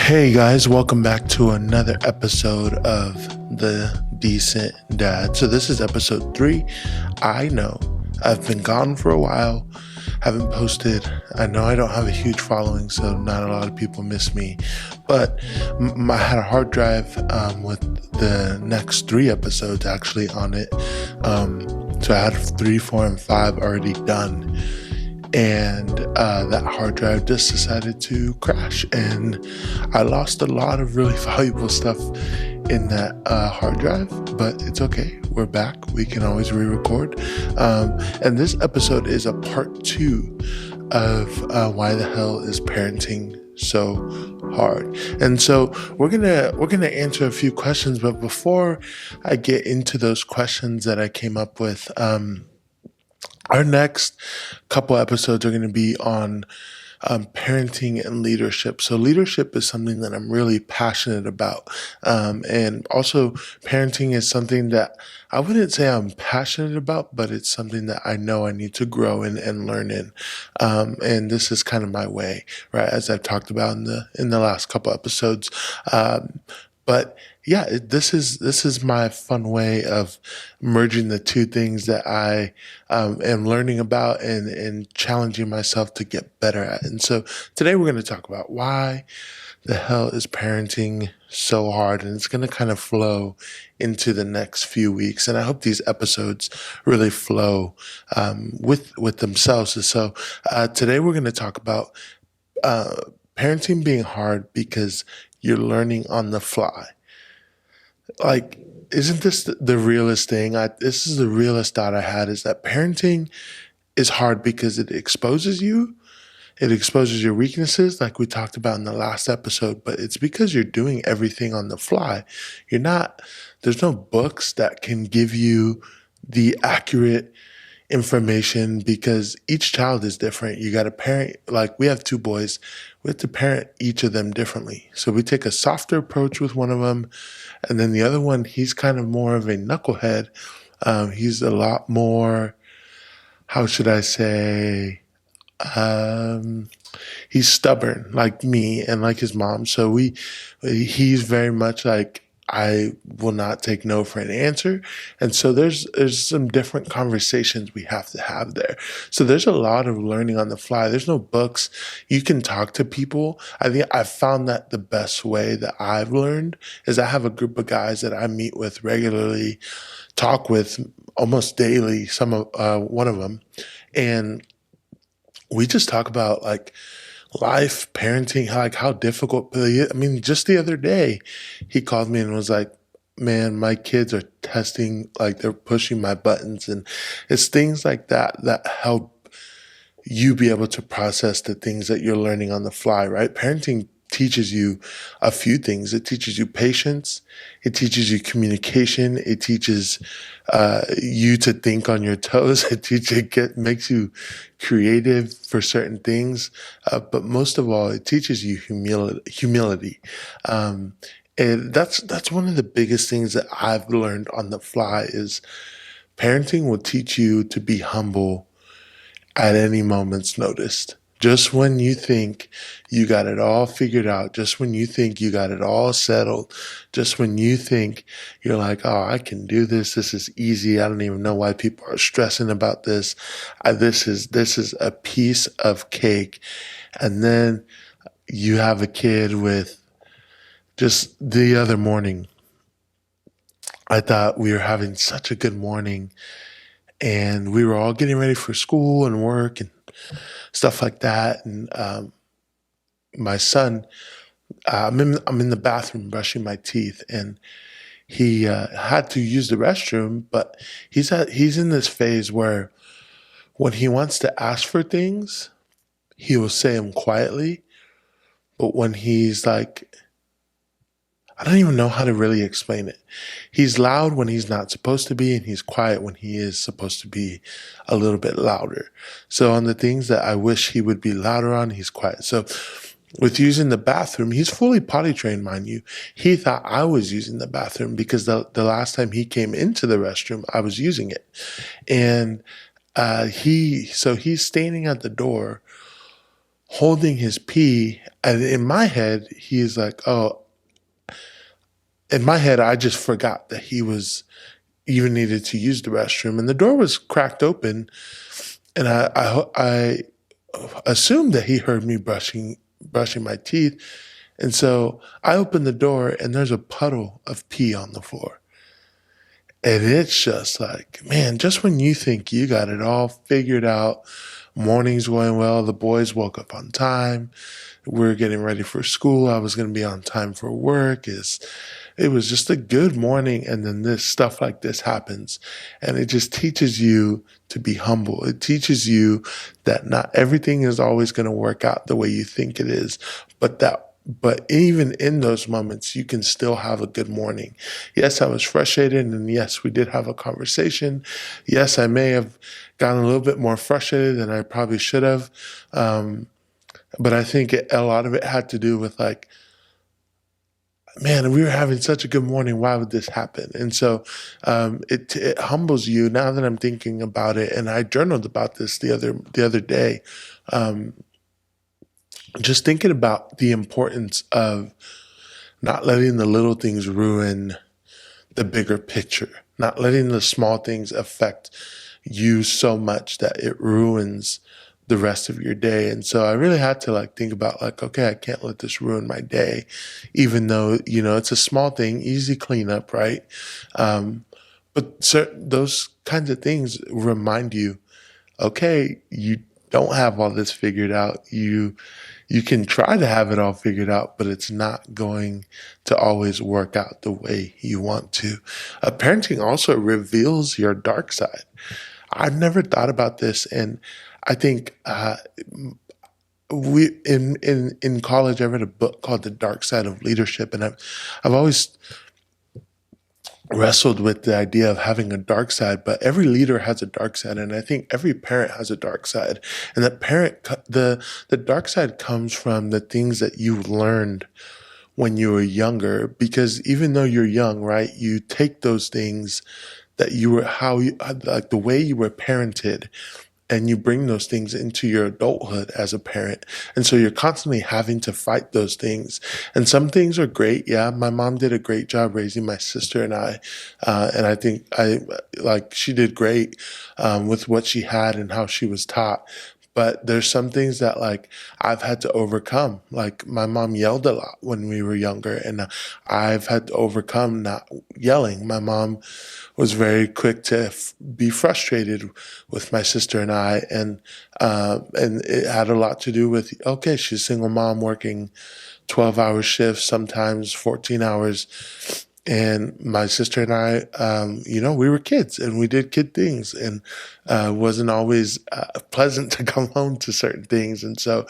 Hey guys, welcome back to another episode of The Decent Dad. So this is episode 3. I know I've been gone for a while, haven't posted. I know I don't have a huge following, so not a lot of people miss me. But I had a hard drive with the next 3 episodes actually on it. So I had 3, 4, and 5 already done. And that hard drive just decided to crash, and I lost a lot of really valuable stuff in that hard drive, but it's okay. We're back. We can always re-record. And this episode is a part 2 of why the hell is parenting so hard. And so we're gonna answer a few questions, but before I get into those questions that I came up with, our next couple episodes are going to be on parenting and leadership. So leadership is something that I'm really passionate about. And also parenting is something that I wouldn't say I'm passionate about, but it's something that I know I need to grow in and learn in. And this is kind of my way, right? As I've talked about in the last couple episodes. But yeah, this is my fun way of merging the two things that I am learning about and challenging myself to get better at. And so today we're going to talk about why the hell is parenting so hard, and it's going to kind of flow into the next few weeks. And I hope these episodes really flow with themselves. And so today we're going to talk about parenting being hard because you're learning on the fly. Like, isn't this the realest thing? This is the realest thought I had, is that parenting is hard because it exposes you. It exposes your weaknesses, like we talked about in the last episode, but it's because you're doing everything on the fly. There's no books that can give you the accurate information because each child is different. You got to parent, like we have 2 boys, we have to parent each of them differently. So we take a softer approach with one of them, and then the other one, he's kind of more of a knucklehead. He's a lot more, how should I say, he's stubborn like me and like his mom. So he's very much like, I will not take no for an answer. And so there's some different conversations we have to have there. So there's a lot of learning on the fly. There's no books. You can talk to people. I think I've found that the best way that I've learned is I have a group of guys that I meet with regularly, talk with almost daily, one of them. And we just talk about like life, parenting, how difficult. I mean, just the other day, he called me and was like, "Man, my kids are testing, like they're pushing my buttons," and it's things like that that help you be able to process the things that you're learning on the fly, right? Parenting teaches you a few things. It teaches you patience. It teaches you communication. It teaches you to think on your toes. Makes you creative for certain things. But most of all, it teaches you humility. And that's one of the biggest things that I've learned on the fly is parenting will teach you to be humble at any moment's notice. Just when you think you got it all figured out, just when you think you got it all settled, just when you think you're like, oh, I can do this. This is easy. I don't even know why people are stressing about this. This is a piece of cake. And then you have a kid with just the other morning. I thought we were having such a good morning, and we were all getting ready for school and work and stuff like that. And my son, I'm in the bathroom brushing my teeth, and he had to use the restroom, but he's in this phase where when he wants to ask for things, he will say them quietly. But when he's like, I don't even know how to really explain it. He's loud when he's not supposed to be, and he's quiet when he is supposed to be a little bit louder. So on the things that I wish he would be louder on, he's quiet. So with using the bathroom, he's fully potty trained, mind you. He thought I was using the bathroom because the last time he came into the restroom, I was using it. And he's standing at the door holding his pee. And in my head, he's like, oh, in my head, I just forgot that he was even needed to use the restroom. And the door was cracked open. And I assumed that he heard me brushing my teeth. And so I opened the door and there's a puddle of pee on the floor. And it's just like, man, just when you think you got it all figured out, morning's going well, the boys woke up on time, we're getting ready for school, I was going to be on time for work. It was just a good morning, and then this stuff like this happens. And it just teaches you to be humble. It teaches you that not everything is always going to work out the way you think it is, but even in those moments, you can still have a good morning. Yes, I was frustrated, and yes, we did have a conversation. Yes, I may have gotten a little bit more frustrated than I probably should have. But I think a lot of it had to do with like, man, we were having such a good morning. Why would this happen? And so it humbles you. Now that I'm thinking about it, and I journaled about this the other day, just thinking about the importance of not letting the little things ruin the bigger picture, not letting the small things affect you so much that it ruins the rest of your day. And so I really had to like think about like, okay, I can't let this ruin my day, even though, it's a small thing, easy cleanup, right? But those kinds of things remind you, okay, you don't have all this figured out. You can try to have it all figured out, but it's not going to always work out the way you want to. Parenting also reveals your dark side. I've never thought about this, and I think we in college I read a book called The Dark Side of Leadership, and I've always wrestled with the idea of having a dark side, but every leader has a dark side, and I think every parent has a dark side. And the dark side comes from the things that you learned when you were younger, because even though you're young, right, you take those things that like the way you were parented, and you bring those things into your adulthood as a parent. And so you're constantly having to fight those things. And some things are great. Yeah, my mom did a great job raising my sister and I. And I think she did great with what she had and how she was taught. But there's some things that like I've had to overcome. Like my mom yelled a lot when we were younger, and I've had to overcome not yelling. My mom was very quick to be frustrated with my sister and I, and it had a lot to do with, okay, she's a single mom working 12-hour shifts, sometimes 14 hours. And my sister and I, we were kids and we did kid things, and wasn't always pleasant to come home to certain things. And so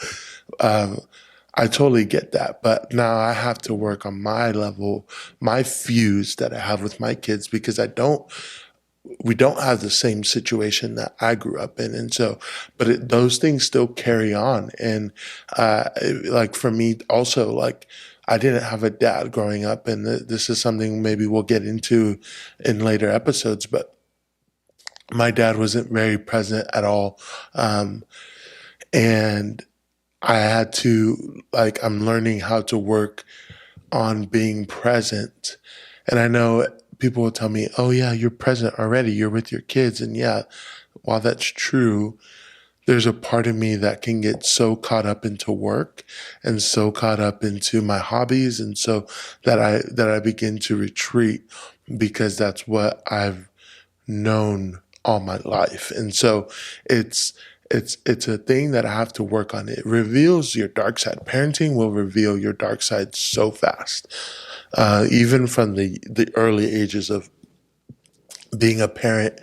I totally get that. But now I have to work on my level, my fuse that I have with my kids, because we don't have the same situation that I grew up in. And so, but those things still carry on. And like for me also, like I didn't have a dad growing up, and this is something maybe we'll get into in later episodes, but my dad wasn't very present at all. And I had to, like, I'm learning how to work on being present. And I know people will tell me, oh yeah, you're present already. You're with your kids. And yeah, while that's true, there's a part of me that can get so caught up into work and so caught up into my hobbies. And so that I begin to retreat, because that's what I've known all my life. And so it's a thing that I have to work on. It reveals your dark side. Parenting will reveal your dark side so fast, even from the early ages of being a parent,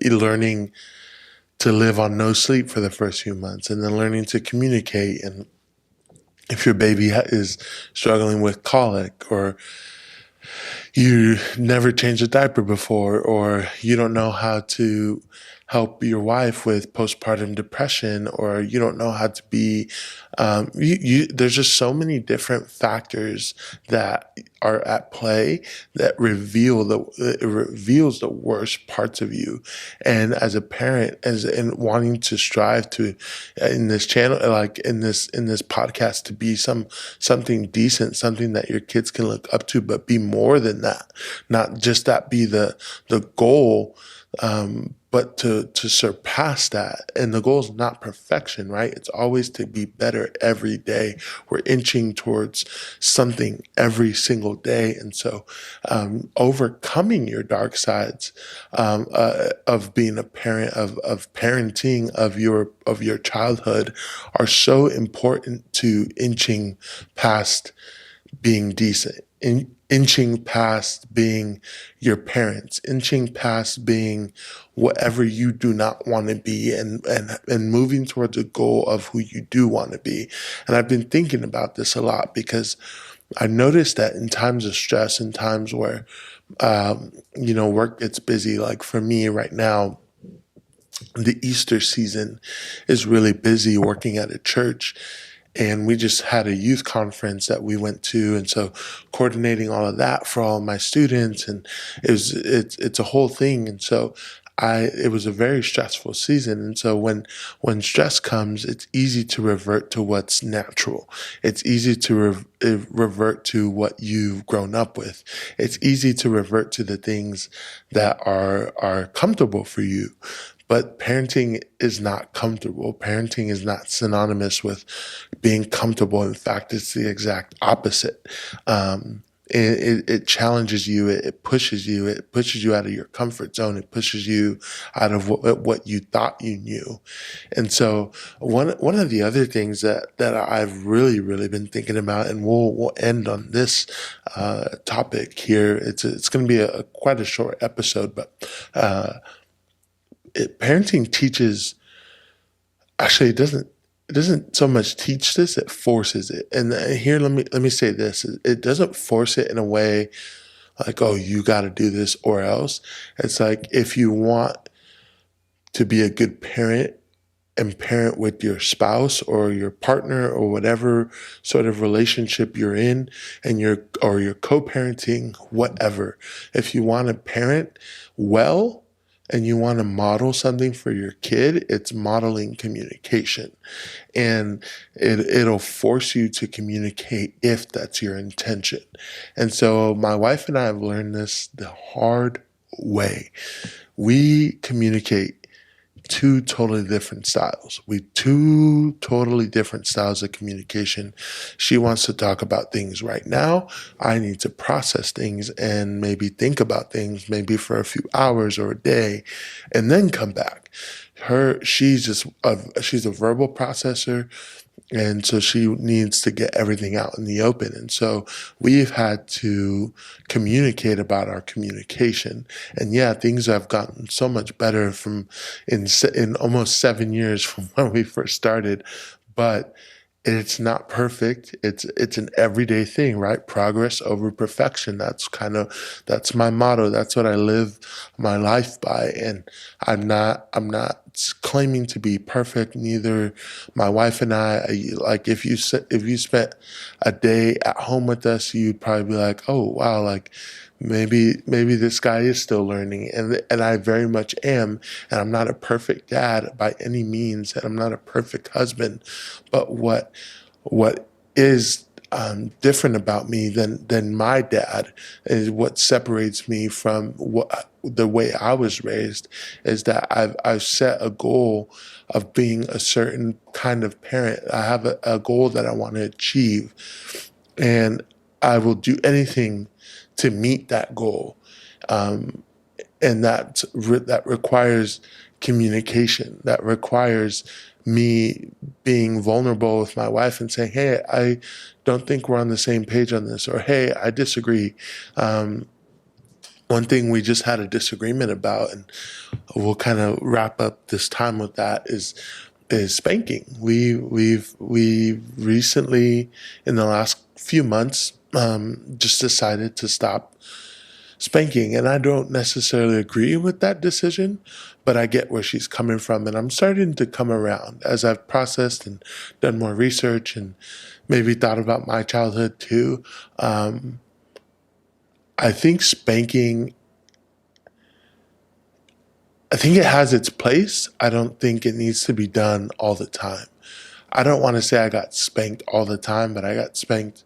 learning to live on no sleep for the first few months, and then learning to communicate. And if your baby is struggling with colic, or you never changed a diaper before, or you don't know how to help your wife with postpartum depression, or you don't know how to be. There's just so many different factors that are at play that it reveals the worst parts of you. And as a parent, as in wanting to strive to in this channel, like in this podcast, to be something decent, something that your kids can look up to, but be more than that. Not just that be the goal, but to surpass that. And the goal is not perfection, right? It's always to be better every day. We're inching towards something every single day. And so overcoming your dark sides of being a parent, of parenting, of your childhood, are so important to inching past being decent, inching past being your parents, inching past being whatever you do not want to be, and moving towards a goal of who you do want to be. And I've been thinking about this a lot because I noticed that in times of stress, in times where work gets busy, like for me right now, the Easter season is really busy working at a church. And we just had a youth conference that we went to, and so coordinating all of that for all of my students, and it's a whole thing. And so it was a very stressful season. And so when stress comes, it's easy to revert to what's natural. It's easy to revert to what you've grown up with. It's easy to revert to the things that are comfortable for you. But parenting is not comfortable. Parenting is not synonymous with being comfortable. In fact, it's the exact opposite. It challenges you. It pushes you. It pushes you out of your comfort zone. It pushes you out of what you thought you knew. And so one of the other things that I've really been thinking about, and we'll end on this topic here. It's going to be quite a short episode, but parenting teaches. Actually, it doesn't so much teach this; it forces it. And here, let me say this: it doesn't force it in a way like, "Oh, you got to do this or else." It's like, if you want to be a good parent and parent with your spouse or your partner or whatever sort of relationship you're in, and you're co-parenting, whatever. If you want to parent well and you want to model something for your kid, it's modeling communication. And it'll force you to communicate if that's your intention. And so my wife and I have learned this the hard way. We communicate two totally different styles. Two totally different styles of communication. She wants to talk about things right now. I need to process things and maybe think about things maybe for a few hours or a day, and then come back. She's a verbal processor. And so she needs to get everything out in the open. And so we've had to communicate about our communication. And yeah, things have gotten so much better in almost 7 years from when we first started. But it's not perfect. It's an everyday thing, right? Progress over perfection. That's my motto. That's what I live my life by. And I'm not claiming to be perfect. Neither my wife and I. Like, if you spent a day at home with us, you'd probably be like, "Oh wow, like maybe this guy is still learning," and I very much am. And I'm not a perfect dad by any means, and I'm not a perfect husband. But what is different about me than my dad, is what separates me from the way I was raised, is that I've set a goal of being a certain kind of parent. I have a goal that I want to achieve, and I will do anything to meet that goal. And that requires communication. That requires me being vulnerable with my wife and saying, "Hey, I don't think we're on the same page on this," or "Hey, I disagree." One thing we just had a disagreement about, and we'll kind of wrap up this time with that, is spanking. We've recently, in the last few months, just decided to stop spanking. And I don't necessarily agree with that decision, but I get where she's coming from. And I'm starting to come around as I've processed and done more research and maybe thought about my childhood too. I think spanking, I think it has its place. I don't think it needs to be done all the time. I don't want to say I got spanked all the time, but I got spanked.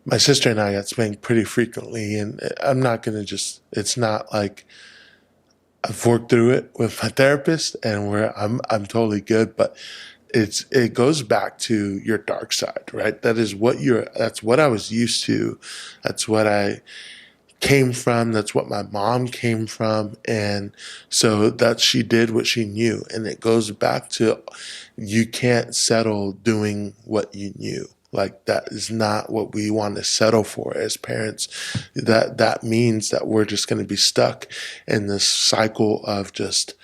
My sister and I got spanked pretty frequently, and I'm not going to just, it's not like I've worked through it with my therapist and where I'm totally good, but it goes back to your dark side, right? That's what I was used to. That's what I came from. That's what my mom came from. And so that she did what she knew. And it goes back to you can't settle doing what you knew. Like that is not what we want to settle for as parents. That means that we're just going to be stuck in this cycle of just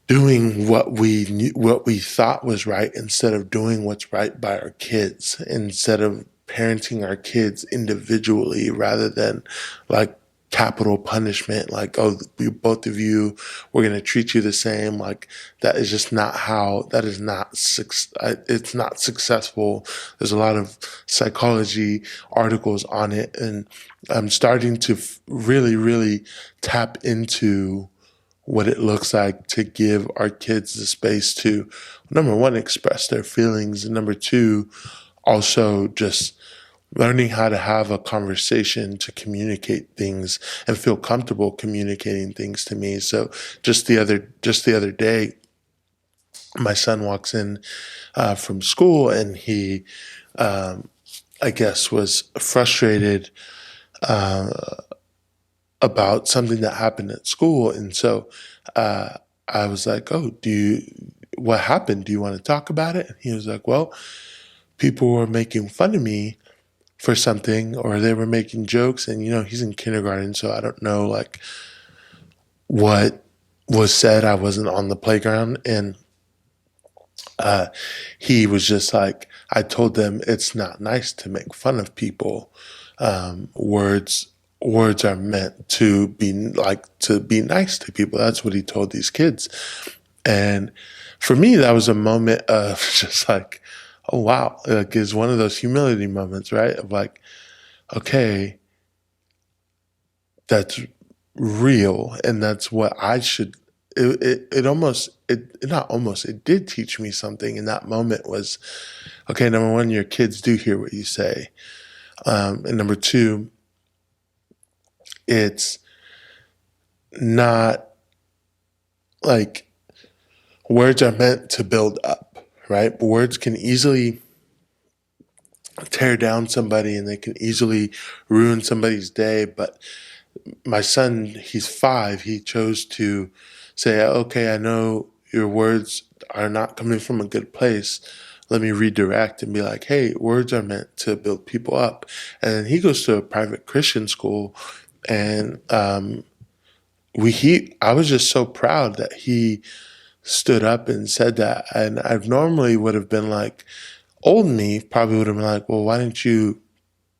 doing what we knew, what we thought was right, instead of doing what's right by our kids, instead of parenting our kids individually rather than like capital punishment, like, oh, we both of you, we're going to treat you the same. Like that is just not how, that is not, it's not successful. There's a lot of psychology articles on it. And I'm starting to really, really tap into what it looks like to give our kids the space to, number one, express their feelings, and number two, also just learning how to have a conversation to communicate things and feel comfortable communicating things to me. So just the other day, my son walks in from school, and he, I guess, was frustrated about something that happened at school. And so I was like, oh, what happened? Do you want to talk about it? And he was like, well, people were making fun of me for something, or they were making jokes. And, he's in kindergarten, so I don't know like what was said. I wasn't on the playground. And he was just like, I told them it's not nice to make fun of people. Words are meant to be nice to people. That's what he told these kids. And for me, that was a moment of just like, oh wow, like it's one of those humility moments, right? Of like, okay, that's real, and that's what I should. It did teach me something in that moment. Was, okay, number one, your kids do hear what you say, and number two, it's not like words are meant to build up, right? Words can easily tear down somebody, and they can easily ruin somebody's day. But my son, he's 5, he chose to say, okay, I know your words are not coming from a good place. Let me redirect and be like, hey, words are meant to build people up. And then he goes to a private Christian school, and I was just so proud that he stood up and said that. And I normally would have been like, old me probably would have been like, well, why didn't you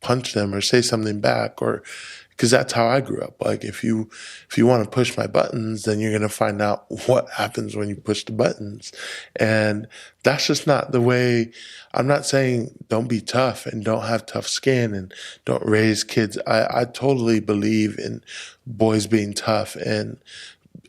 punch them or say something back? Or because that's how I grew up. Like if you want to push my buttons, then you're going to find out what happens when you push the buttons. And that's just not the way. I'm not saying don't be tough and don't have tough skin and don't raise kids. I totally believe in boys being tough and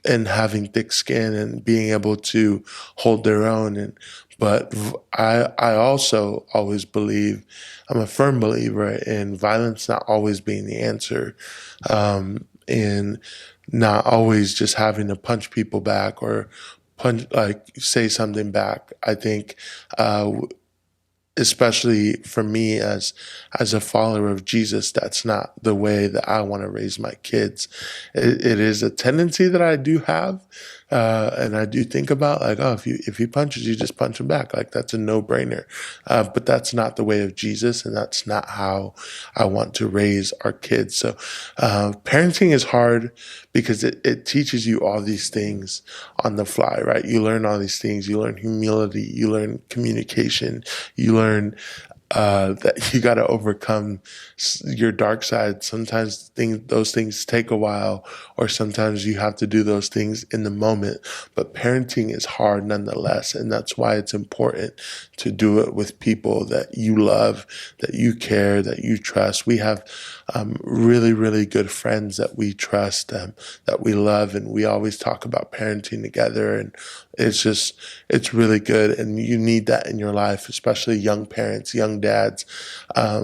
having thick skin and being able to hold their own. But I also always believe, I'm a firm believer in violence not always being the answer, and not always just having to punch people back or say something back. I think, especially for me as a follower of Jesus, that's not the way that I want to raise my kids. It is a tendency that I do have, and I do think about like, oh, if he punches you, just punch him back. Like that's a no-brainer. But that's not the way of Jesus, and that's not how I want to raise our kids. So parenting is hard because it teaches you all these things on the fly, right? You learn all these things. You learn humility. You learn communication. You learn that you got to overcome your dark side. Sometimes those things take a while, or sometimes you have to do those things in the moment. But parenting is hard nonetheless, and that's why it's important to do it with people that you love, that you care, that you trust. We have really, really good friends that we trust, that we love, and we always talk about parenting together. And it's really good, and you need that in your life, especially young parents, young dads.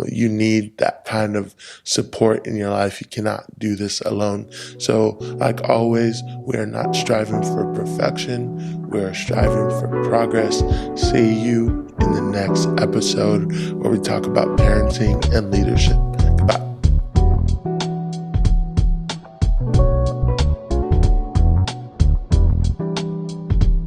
You need that kind of support in your life. You cannot do this alone. So, like always, we are not striving for perfection. We are striving for progress. See you in the next episode where we talk about parenting and leadership.